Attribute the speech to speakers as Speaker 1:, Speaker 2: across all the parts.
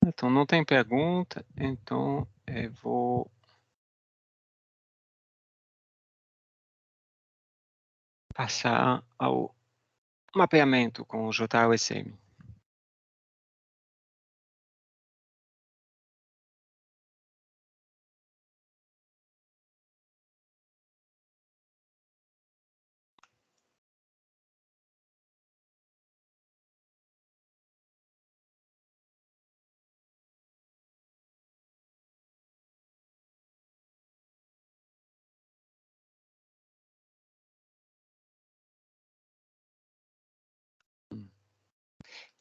Speaker 1: Então, não tem pergunta, então eu vou passar ao mapeamento com o JUSM.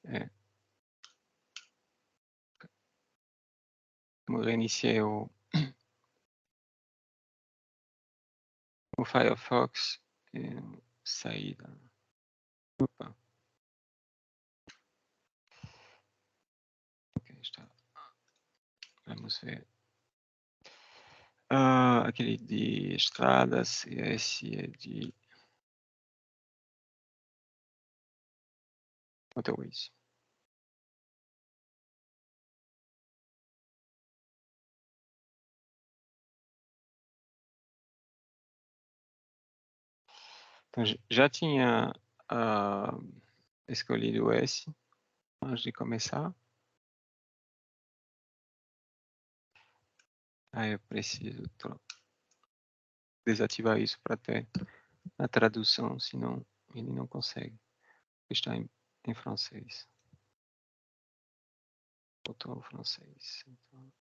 Speaker 1: É, como eu reiniciei o Firefox, saída. Opa. Ok, está. Vamos ver. Aquele de estradas, esse é de motorways. Então, já tinha escolhido esse antes de começar. Aí eu preciso desativar isso para ter a tradução, senão ele não consegue. Está em francês. Botou o francês. Então,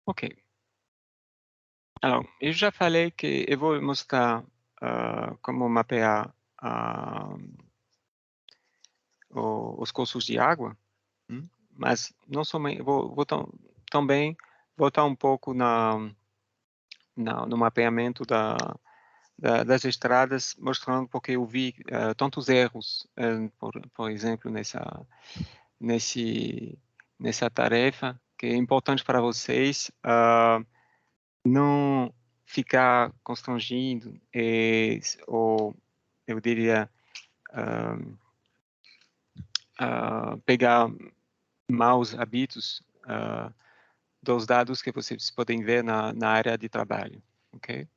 Speaker 1: ok. Alors, eu já falei que eu vou mostrar como mapear os cursos de água, mas não somente, vou também voltar um pouco no mapeamento das estradas, mostrando porque eu vi tantos erros, por exemplo, nessa tarefa, que é importante para vocês não ficar constrangido, ou eu diria pegar maus hábitos dos dados que vocês podem ver na área de trabalho, ok?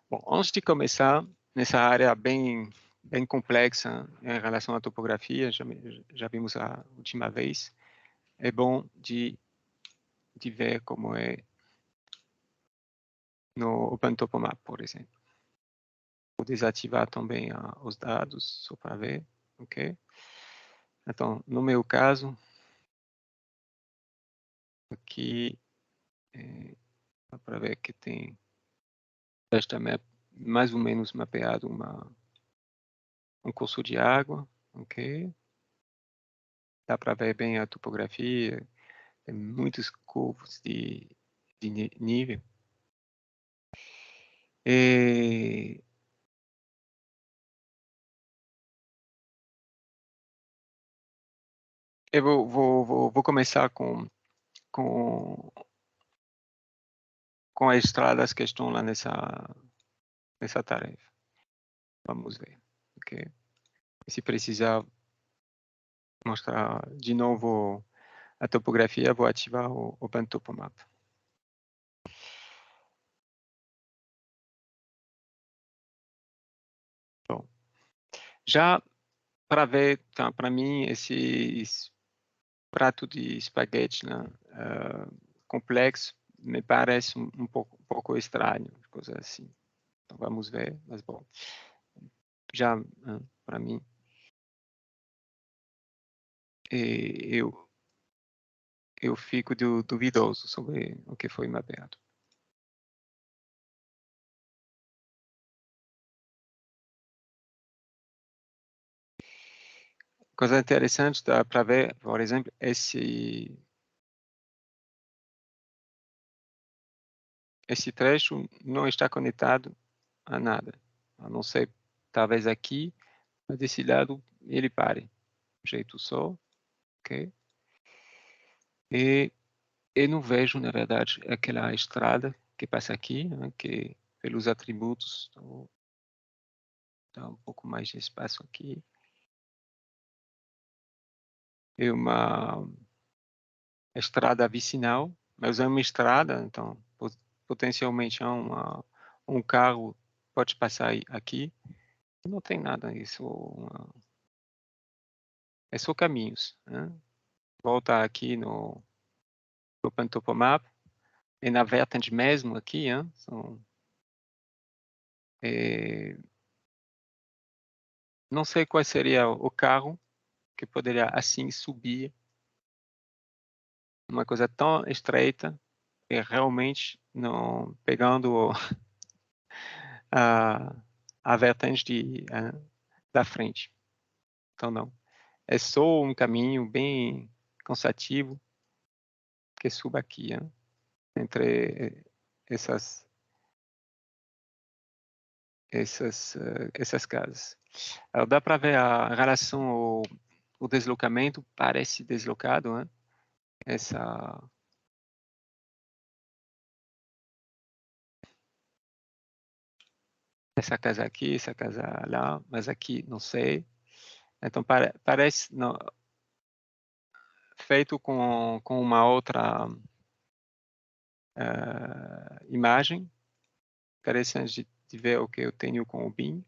Speaker 1: Bom, antes de começar, nessa área bem complexa em relação à topografia, já vimos a última vez, é bom de ver como é no OpenTopomap, por exemplo. Vou desativar também os dados, só para ver, ok? Então, no meu caso, aqui, dá para ver que tem esta map, mais ou menos mapeado um curso de água, ok? Dá para ver bem a topografia, tem muitos curvos de nível. E eu vou começar com, com as estradas que estão lá nessa tarefa. Vamos ver, ok? Se precisar mostrar de novo a topografia, vou ativar o OpenTopomap. Bom, já para ver, tá, para mim, esse prato de espaguete, né, complexo, me parece um pouco estranho, coisa assim. Então, vamos ver, mas bom, já para mim, eu fico duvidoso sobre o que foi mapeado. Coisa interessante dá para ver, por exemplo, esse trecho não está conectado a nada. A não ser, talvez aqui, mas desse lado ele pare. Jeito só, ok? E eu não vejo, na verdade, aquela estrada que passa aqui, né, que pelos atributos dá um pouco mais de espaço aqui. É uma estrada vicinal, mas é uma estrada, então potencialmente um carro pode passar aqui. Não tem nada, é só caminhos, né? Volta aqui no OpenTopomap, e na vertente mesmo aqui, né? Não sei qual seria o carro que poderia assim subir uma coisa tão estreita e realmente não pegando a, a vertente da frente. Então não. É só um caminho bem cansativo que suba aqui, né? Entre essas essas casas. Dá para ver a relação o deslocamento parece deslocado, né? Essa casa aqui, essa casa lá, mas aqui não sei. Então parece não, feito com uma outra imagem. Interessante de ver o que eu tenho com o BIM.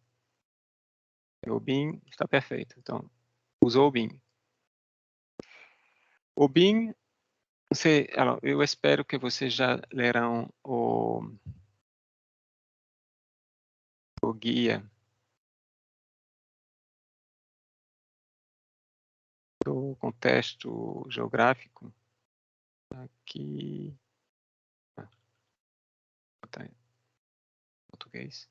Speaker 1: O BIM está perfeito. Então, usou o BIM. O BIM, eu espero que vocês já lerão o guia do contexto geográfico. Aqui, tá em português.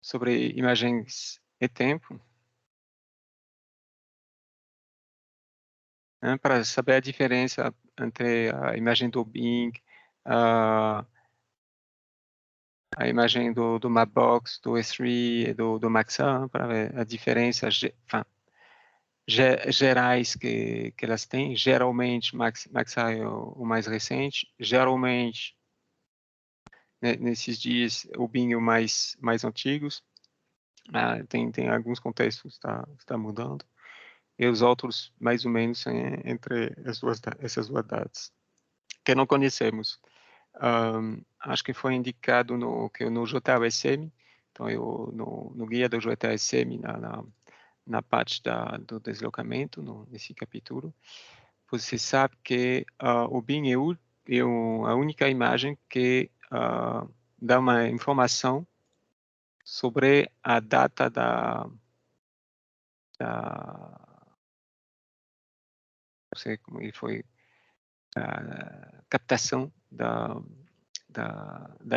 Speaker 1: Sobre imagens e tempo, né, para saber a diferença entre a imagem do Bing, a imagem do Mapbox, do S3 e do Maxar, para ver a diferença gerais que elas têm. Geralmente, Maxar é o mais recente. Geralmente, né, nesses dias, o Bing é o mais antigos. Tem alguns contextos está mudando. E os outros, mais ou menos, entre essas duas datas, que não conhecemos. Acho que foi indicado no JSM, então no guia do JSM, na parte do deslocamento, nesse capítulo, você sabe que o BIM é a única imagem que dá uma informação sobre a data não sei como ele foi, a captação da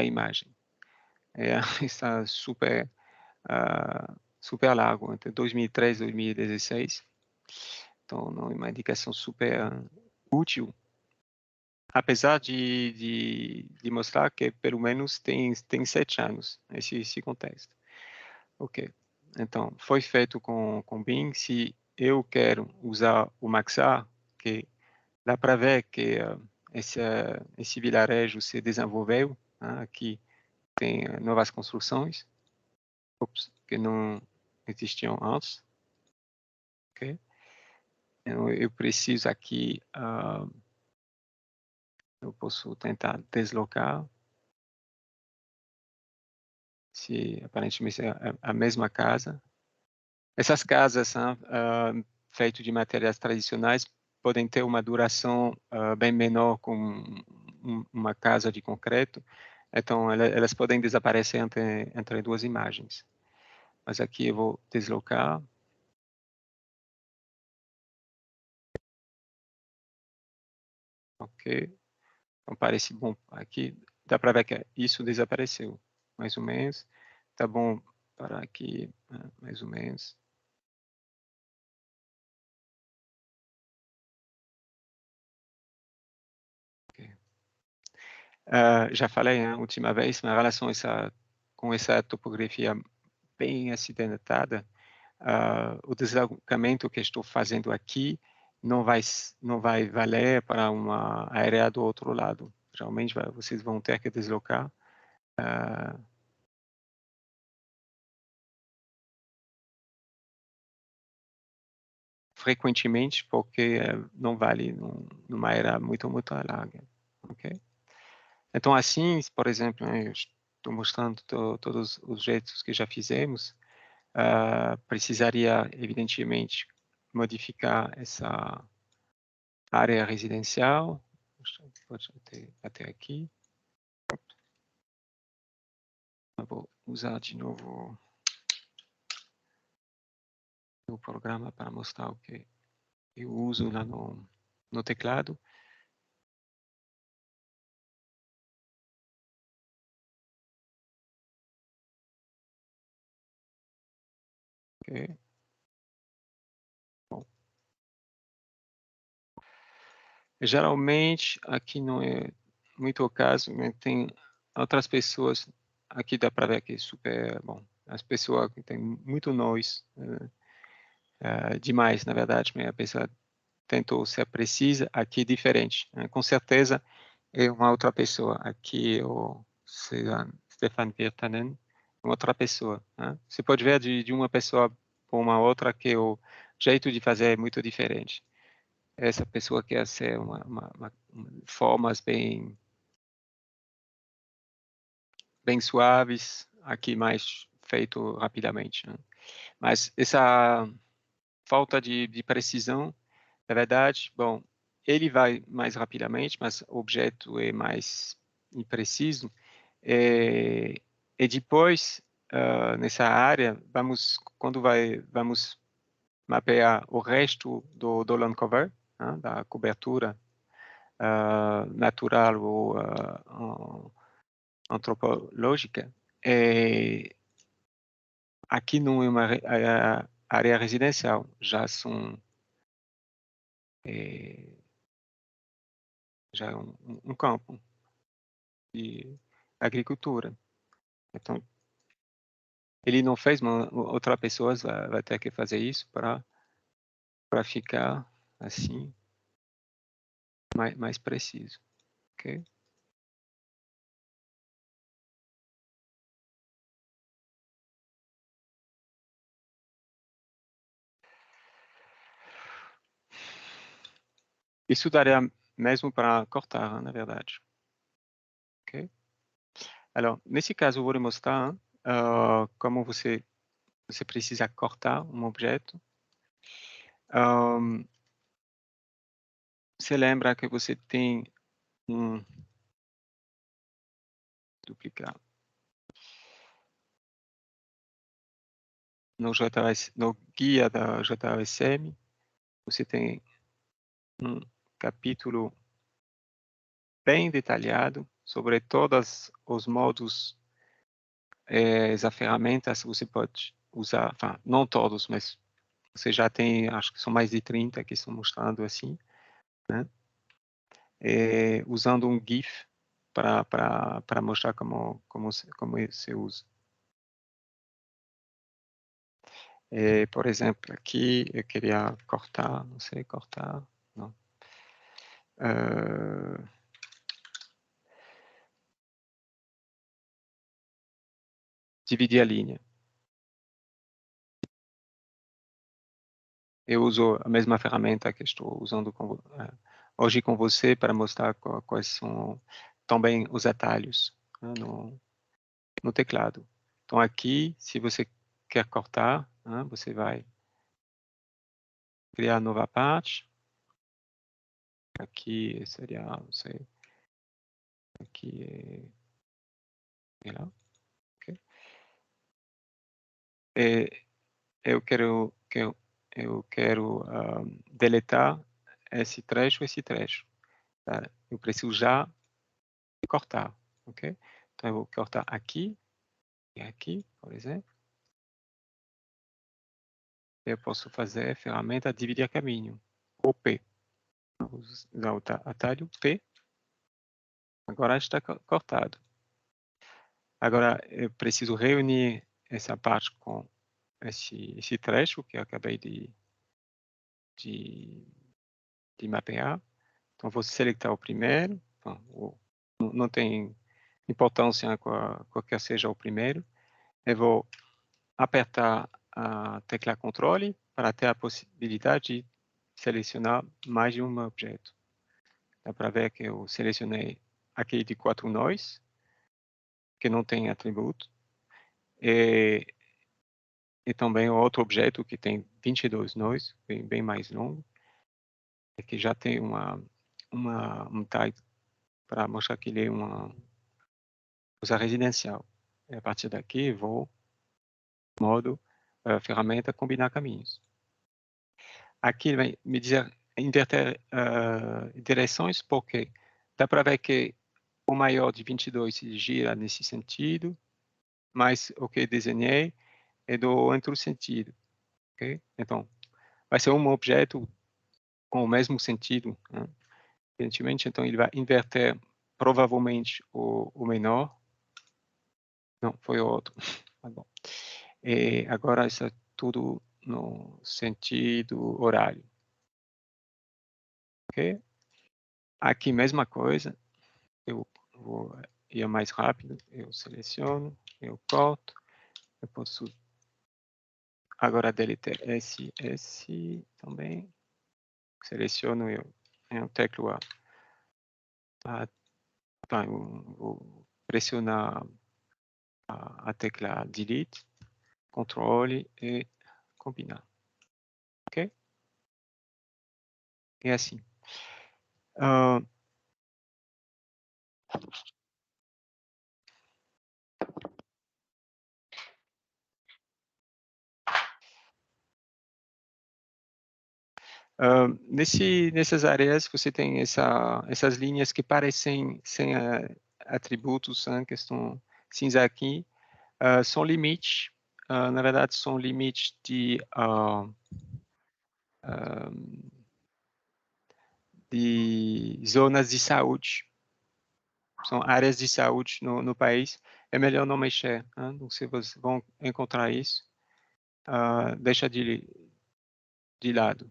Speaker 1: imagem. Está super largo, entre 2003 e 2016. Então, não é uma indicação super útil, apesar de mostrar que pelo menos tem 7 anos esse contexto. Ok. Então, foi feito com BIM. Se eu quero usar o Maxar, que dá para ver que esse vilarejo se desenvolveu, né? Aqui tem novas construções, que não existiam antes. Okay? Eu preciso aqui, eu posso tentar deslocar, se aparentemente é a mesma casa. Essas casas, feitas de materiais tradicionais, podem ter uma duração bem menor com uma casa de concreto, então elas podem desaparecer entre duas imagens. Mas aqui eu vou deslocar. Ok. Então parece bom. Aqui dá para ver que isso desapareceu, mais ou menos. Tá bom para aqui, mais ou menos. Já falei, né, a última vez, em relação a com essa topografia bem acidentada, o deslocamento que estou fazendo aqui não vai valer para uma área do outro lado. Realmente vocês vão ter que deslocar frequentemente, porque não vale numa área muito larga. Ok? Então, assim, por exemplo, né, eu estou mostrando todos os jeitos que já fizemos, precisaria, evidentemente, modificar essa área residencial. Pode até aqui. Eu vou usar de novo o programa para mostrar o que eu uso lá no teclado. Okay. Bom. Geralmente, aqui não é muito o caso, mas tem outras pessoas, aqui dá para ver que é super, bom, as pessoas que têm muito noise, demais, na verdade, mas a pessoa tentou ser precisa, aqui é diferente. Né? Com certeza é uma outra pessoa. Aqui o Stefan Virtanen, uma outra pessoa. Né? Você pode ver de uma pessoa para uma outra que o jeito de fazer é muito diferente. Essa pessoa quer ser formas bem suaves, aqui mais feito rapidamente. Né? Mas essa falta de precisão, na verdade, bom, ele vai mais rapidamente, mas o objeto é mais impreciso. E depois, nessa área, vamos mapear o resto do lawn cover, né, da cobertura natural ou antropológica. Aqui não é uma área residencial, já são já é um campo de agricultura. Então, ele não fez, mas outra pessoa vai ter que fazer isso para ficar assim mais preciso, ok? Isso daria mesmo para cortar, na verdade, ok? Alors, nesse caso, eu vou lhe mostrar como você precisa cortar um objeto. Você lembra que você tem um duplicar no guia da JSM, você tem um capítulo bem detalhado sobre todos os modos, as ferramentas que você pode usar, enfin, não todos, mas você já tem, acho que são mais de 30 que estão mostrando assim, né? Usando um GIF para mostrar como se usa. Por exemplo, aqui eu queria cortar, não sei, cortar, não. Dividir a linha. Eu uso a mesma ferramenta que estou usando hoje com você para mostrar quais são também os atalhos, né, no teclado. Então aqui, se você quer cortar, né, você vai criar nova parte. Aqui seria, não sei, aqui é lá, ok? Eu quero deletar esse trecho. Tá? Eu preciso já cortar, ok? Então eu vou cortar aqui e aqui, por exemplo. Eu posso fazer a ferramenta dividir caminho, ou P. Vou usar o atalho P. Agora está cortado. Agora eu preciso reunir essa parte com esse trecho que eu acabei de, de mapear. Então, vou selecionar o primeiro. Então, não tem importância qualquer seja o primeiro. Eu vou apertar a tecla controle para ter a possibilidade de selecionar mais de um objeto. Dá para ver que eu selecionei aquele de 4 nós, que não tem atributo, e também outro objeto que tem 22 nós, bem mais longo, e que já tem um tag para mostrar que ele é uma coisa residencial. E a partir daqui, vou modo ferramenta combinar caminhos. Aqui vai me dizer inverter direções, porque dá para ver que o maior de 22 gira nesse sentido, mas o que desenhei é do outro sentido. Okay? Então, vai ser um objeto com o mesmo sentido, né? Evidentemente, então ele vai inverter provavelmente o menor. Não, foi o outro. Tá bom. E agora está tudo no sentido horário. Ok? Aqui, mesma coisa. Eu vou ir mais rápido. Eu seleciono, eu corto. Eu posso agora deletar esse também. Seleciono, eu teclo eu vou pressionar a tecla Delete, controle e combinar. Ok? É assim. Nessas áreas, você tem essas linhas que parecem sem atributos, que estão cinza aqui, são limites. Na verdade, são limites de zonas de saúde. São áreas de saúde no país. É melhor não mexer. Então, se vocês vão encontrar isso, deixa de lado.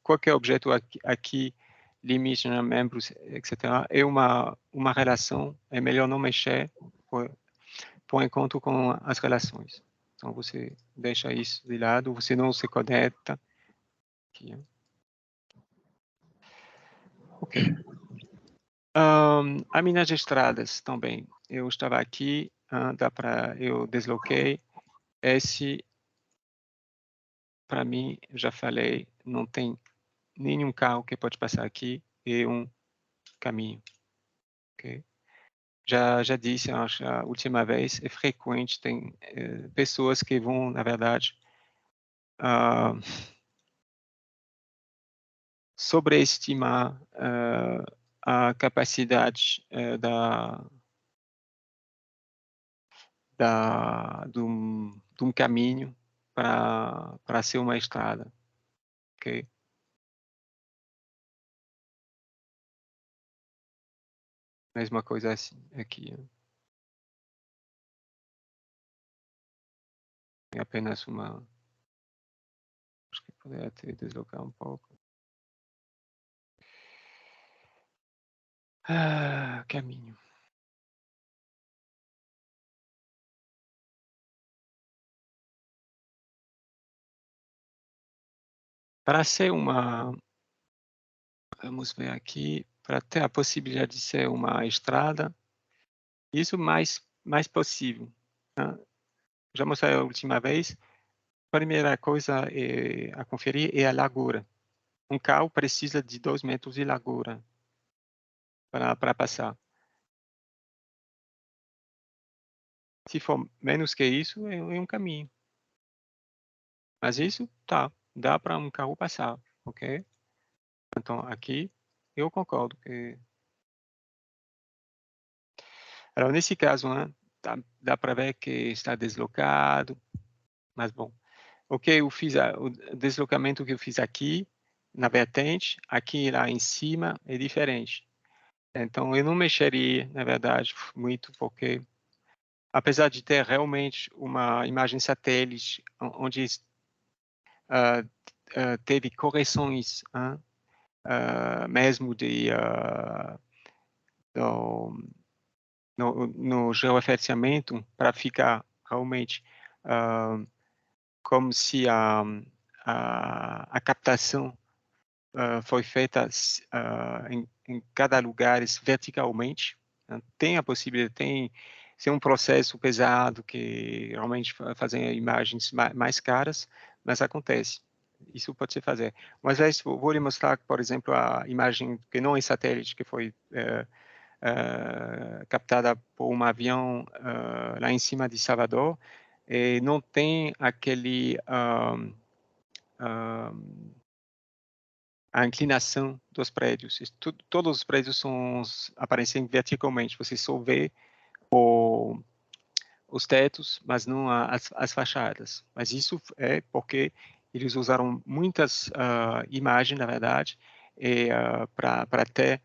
Speaker 1: Qualquer objeto aqui limite, né, membros, etc., é uma relação, é melhor não mexer por enquanto com as relações. Então, você deixa isso de lado, você não se conecta. Aqui, né? Ok. A Minas Estradas também. Eu estava aqui, eu desloquei. Esse, para mim, já falei, não tem nenhum carro que pode passar aqui e um caminho. Ok? Já disse, acho, a última vez, é frequente, tem pessoas que vão, na verdade, sobreestimar a capacidade de um caminho para ser uma estrada. Ok? Mesma coisa assim, aqui. Né? É apenas uma... Acho que poderia ter deslocar um pouco. Caminho. Para ser uma... Vamos ver aqui. Para ter a possibilidade de ser uma estrada, isso mais possível. Né? Já mostrei a última vez. A primeira coisa a conferir é a largura. Um carro precisa de 2 metros de largura para passar. Se for menos que isso, é um caminho. Mas isso, dá para um carro passar, ok? Então, aqui, eu concordo que... Alors, nesse caso, né, dá para ver que está deslocado, mas bom. Ok, eu fiz o deslocamento que eu fiz aqui, na vertente, aqui lá em cima é diferente. Então, eu não mexeria, na verdade, muito, porque apesar de ter realmente uma imagem satélite onde teve correções, mesmo no georreferenciamento, para ficar realmente como se a captação foi feita em cada lugar verticalmente. Tem a possibilidade, tem ser um processo pesado que realmente fazem imagens mais caras, mas acontece. Isso pode se fazer. Mas vou lhe mostrar, por exemplo, a imagem que não é satélite, que foi captada por um avião lá em cima de Salvador, e não tem aquele a inclinação dos prédios. Todos os prédios aparecem verticalmente. Você só vê os tetos, mas não as fachadas. Mas isso é porque eles usaram muitas imagens, na verdade, para ter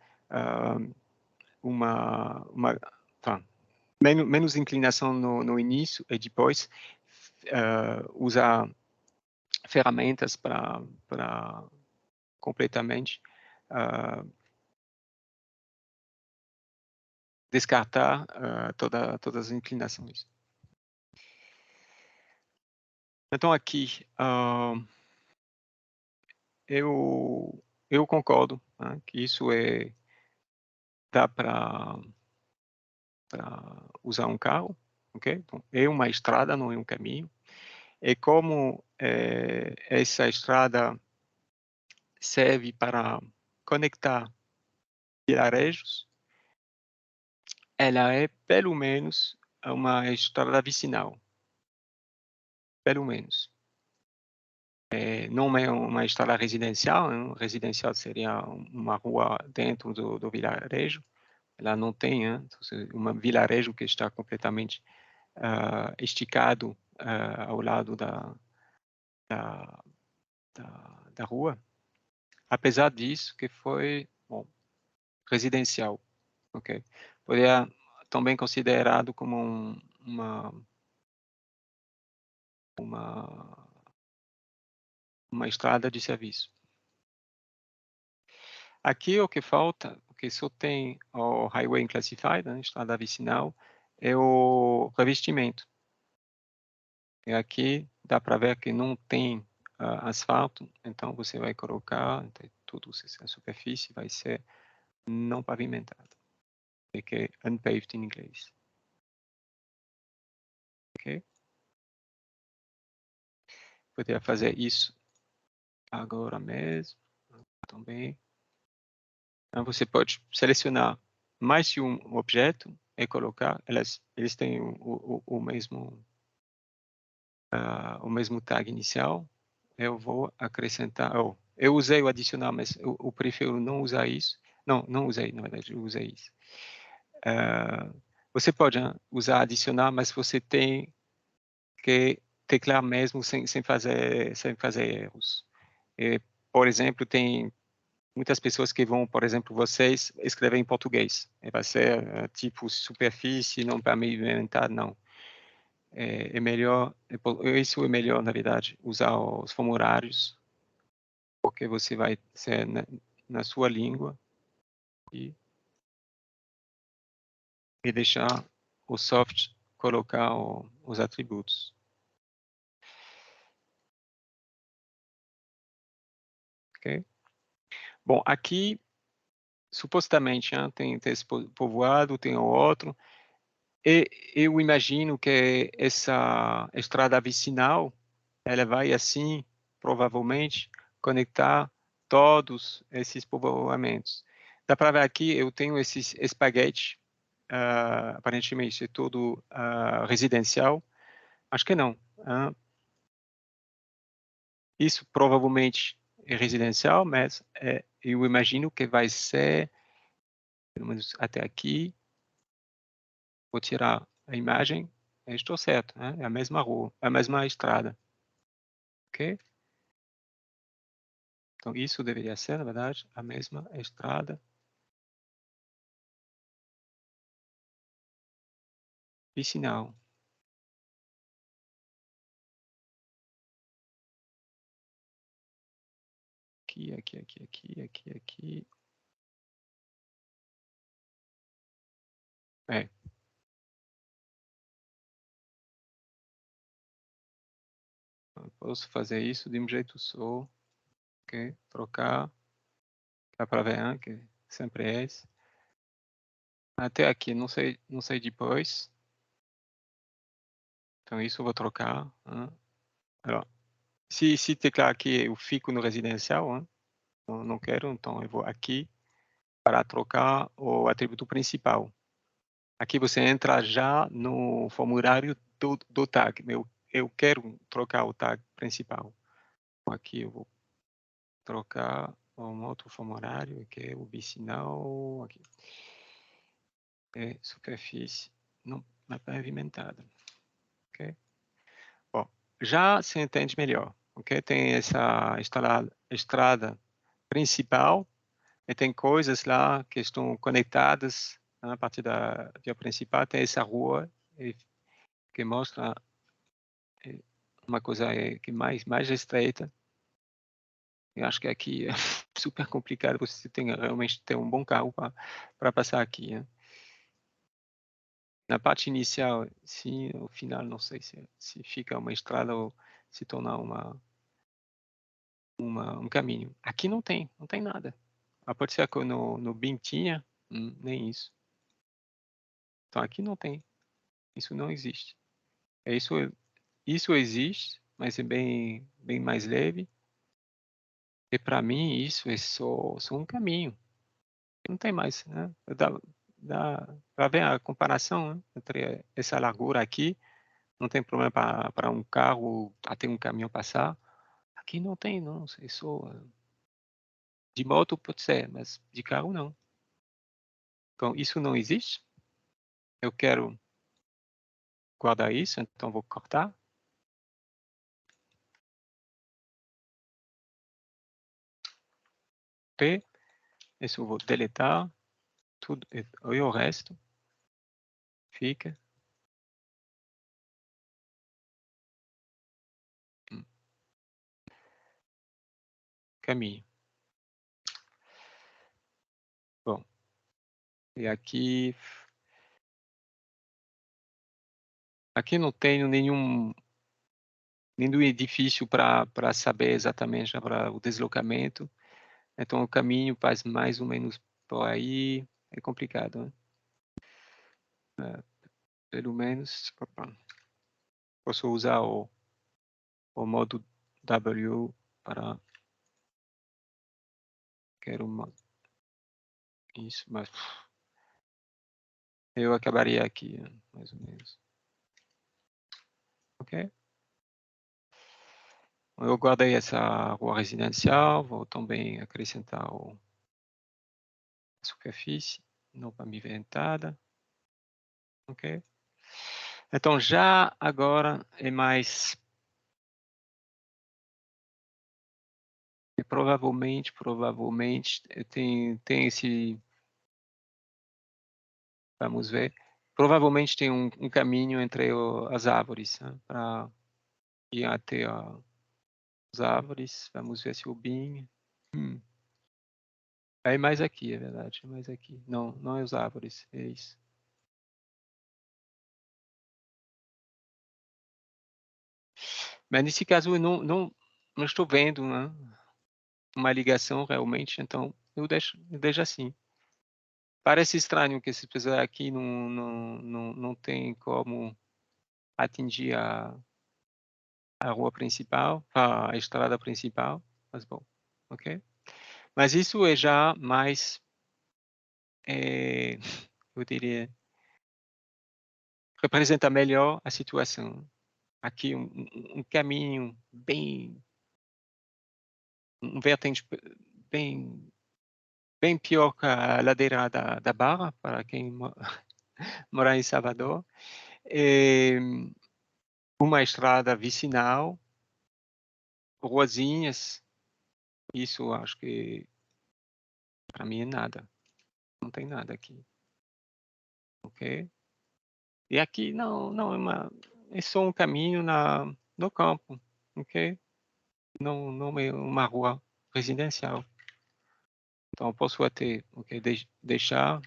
Speaker 1: tá, menos inclinação no início e depois usar ferramentas para completamente descartar todas as inclinações. Então, aqui, eu concordo, né, que isso dá para usar um carro, ok? Então, é uma estrada, não é um caminho. E como essa estrada serve para conectar vilarejos, ela é, pelo menos, uma estrada vicinal. Pelo menos. Não é uma estrada residencial, né? Residencial seria uma rua dentro do vilarejo. Ela não tem, né? Um vilarejo que está completamente esticado ao lado da, da rua. Apesar disso, que foi residencial, ok? Poderia também considerado como uma estrada de serviço. Aqui o que falta, porque só tem o Highway Unclassified, né, estrada vicinal, é o revestimento. E aqui dá para ver que não tem asfalto, então você vai colocar, então, tudo a superfície vai ser não pavimentada, que é unpaved em inglês. Ok? Poderia fazer isso agora mesmo, também. Então, você pode selecionar mais de um objeto e colocar, eles têm o mesmo tag inicial. Eu vou acrescentar, eu usei o adicionar, mas eu prefiro não usar isso. Não usei, na verdade, eu usei isso. Você pode usar adicionar, mas você tem que teclar mesmo sem fazer erros. Por exemplo, tem muitas pessoas que vão, por exemplo, vocês escrever em português. Vai ser tipo superfície, não pavimentar, não. É melhor, isso é melhor, na verdade, usar os formulários, porque você vai ser na sua língua e deixar o soft colocar os atributos. Ok? Bom, aqui, supostamente, tem esse povoado, tem o outro, e eu imagino que essa estrada vicinal, ela vai, assim, provavelmente, conectar todos esses povoamentos. Dá para ver aqui, eu tenho esses espaguete, aparentemente é todo residencial. Acho que não. Isso provavelmente é residencial, mas eu imagino que vai ser, pelo menos até aqui, vou tirar a imagem, estou certo, né? É a mesma rua, é a mesma estrada. Ok? Então, isso deveria ser, na verdade, a mesma estrada. vicinal. Aqui. É. Eu posso fazer isso de um jeito só, ok? Trocar, dá para ver, hein, que sempre é esse. Até aqui, não sei depois. Então isso eu vou trocar. Hein? Alors, se teclar aqui eu fico no residencial, hein? Não quero, então eu vou aqui para trocar o atributo principal. Aqui você entra já no formulário do tag. Eu quero trocar o tag principal. Aqui eu vou trocar um outro formulário, que é o vicinal. Aqui. É superfície não pavimentada. Okay? Bom, já se entende melhor. Okay? Tem essa estrada principal e tem coisas lá que estão conectadas, né, a partir da via principal. Tem essa rua que mostra uma coisa que mais estreita. Eu acho que aqui é super complicado. Você tem realmente ter um bom carro para passar aqui. Né? Na parte inicial, sim. No final, não sei se fica uma estrada ou se torna um caminho. Aqui não tem nada. Pode ser que no BIM tinha, nem isso. Então aqui não tem. Isso não existe. Isso existe, mas é bem mais leve. E para mim isso é só um caminho. Não tem mais, né? Dá para ver a comparação, né, entre essa largura aqui. Não tem problema para um carro até um caminhão passar. Aqui não tem, não. É só de moto pode ser, mas de carro não. Então isso não existe. Eu quero guardar isso, então vou cortar. P. Isso eu vou deletar. Tudo e o resto fica. Caminho. Bom. E aqui não tenho nenhum edifício para saber exatamente para o deslocamento. Então o caminho faz mais ou menos por aí. É complicado, né? Pelo menos posso usar o modo W para quero isso, mas eu acabaria aqui, né? Mais ou menos. Ok? Eu guardei essa rua residencial, vou também acrescentar a superfície não pavimentada. Ok? Então já agora é mais provavelmente tem esse, vamos ver, provavelmente tem um caminho entre as árvores, né, para ir até as árvores. Vamos ver se o BIM. É mais aqui, é verdade, é mais aqui. Não é as árvores, é isso. Mas nesse caso eu não estou vendo, né, uma ligação realmente, então eu deixo assim. Parece estranho que esse pessoal aqui não tem como atingir a rua principal, a estrada principal, mas bom, ok? Mas isso é já mais, eu diria, representa melhor a situação. Aqui um caminho um vertente bem pior que a ladeira da Barra, para quem mora em Salvador. E uma estrada vicinal, ruazinhas, isso acho que para mim é nada. Não tem nada aqui. Ok? E aqui não é só um caminho no campo, ok? Não é uma rua residencial. Então, eu posso até, ok, deixar,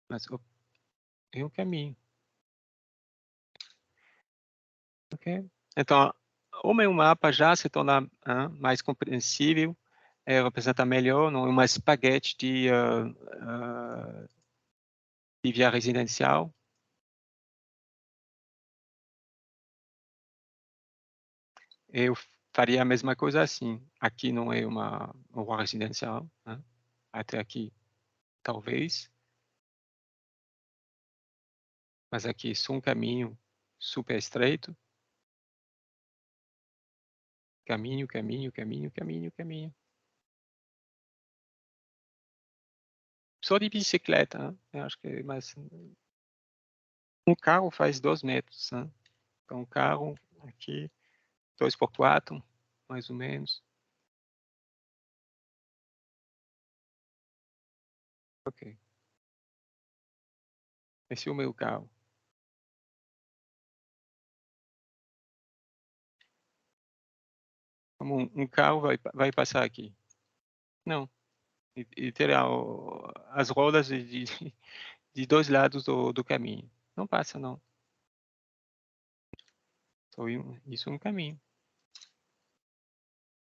Speaker 1: mas é um caminho, ok? Então, o meu mapa já se torna mais compreensível, representa melhor, não é uma espaguete de via residencial. Eu faria a mesma coisa assim. Aqui não é uma rua residencial, né? Até aqui, talvez, mas aqui é só um caminho super estreito. Caminho, caminho, caminho, caminho, caminho. Só de bicicleta, né? Eu acho que é mais. Um carro faz 2 metros, né? Então, um carro aqui, 2x4, mais ou menos. Ok. Esse é o meu carro. Como um carro vai passar aqui? Não. E terá as rodas de dois lados do caminho. Não passa, não. Isso é um caminho.